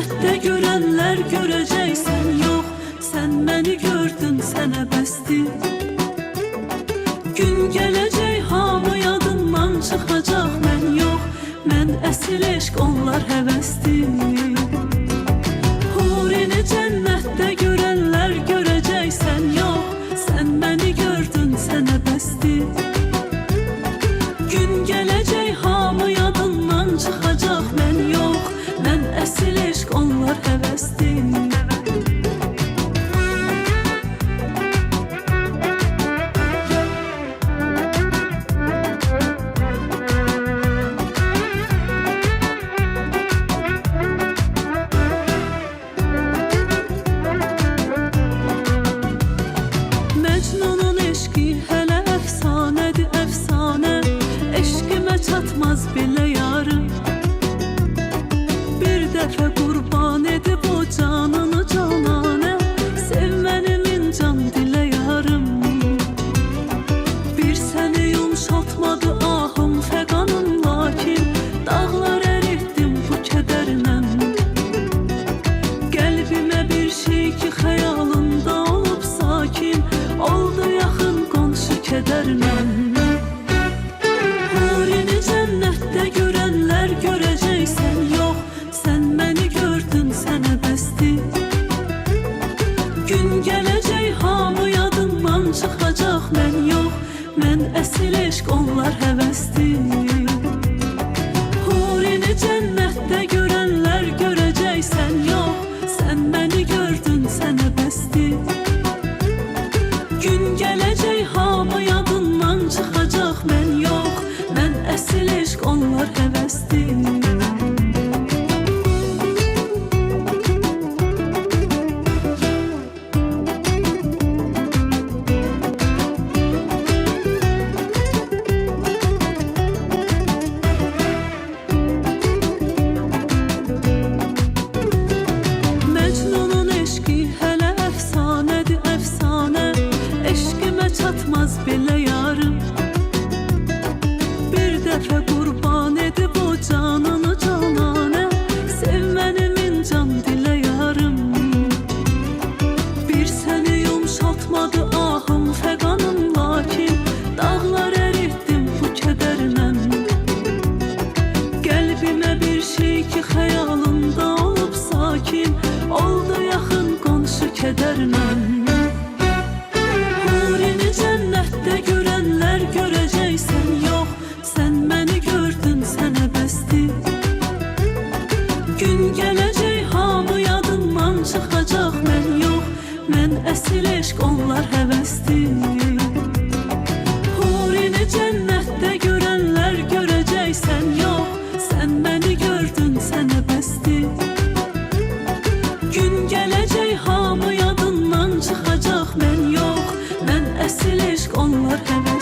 cənnətdə görənlər görəcəksən. Yox, sən məni gördün, sənə bəsdir. Gün gələcək, hamı yadından çıxacaq. Mən yox, mən əsl eşq, onlar həvəsdir. Hurini cənnətdə görənlər görəcəksən. Yox, sən məni gördün, sənə bəsdir. Gün gələcək, hamı yadından çıxacaq. Mən yox, mən əsl eşq, onlar həvəsdir. Məcnunun eşqi hələ əfsanədir, əfsanə. Eşqimə çatmaz belə yarı. Bir dəfə qurban edib o canını cananə. Sevməni min can dilə yarım. Bir səni yumşaltmadı ahım fəqanım, lakin dağlar əritdim bu kədərlə. Qəlbimə bir şey ki xəyalında olub sakin, oldu yaxın qonşu kədərlə. Hurini cənnətdə görənlər görəcəksən. Yox, sən məni gördün, sənə bəsdir. Gün gələcək, hamı yadından çıxacaq. Mən yox, mən əsl eşq, onlar həvəsdir. Hurini cənnətdə görənlər görəcəksən. Yox, sən məni gördün, sənə bəsdir. Gün gələcək, hamı yadından çıxacaq. Mən yox, mən əsl eşq, onlar həvəsdir. Məcnunun eşqi hələ əfsanədir, əfsanə. Eşqimə çatmaz belə yarım. Bir dəfə qurban edib o canını cananə. Sevməni min can dilə yarım. Bir səni yumşaltmadı ahım fəqanım, lakin dağlar əritdim bu kədərlə. Qəlbimə bir şey ki xəyalında olub sakin, oldu yaxın qonşu kədərlə. Hurini cənnətdə görənlər görəcəksən. Yox, sən məni gördün, sənə bəsdir. Gün gələcək, hamı yadından çıxacaq. Mən yox, mən əsl eşq, onlar həvəsdir. Hurini cənnətdə görənlər görəcəksən. Yox, sən məni gördün, sənə bəsdir. Gün gələcək, hamı yadından çıxacaq. Mən yox, mən əsl eşq, onlar həvəsdir.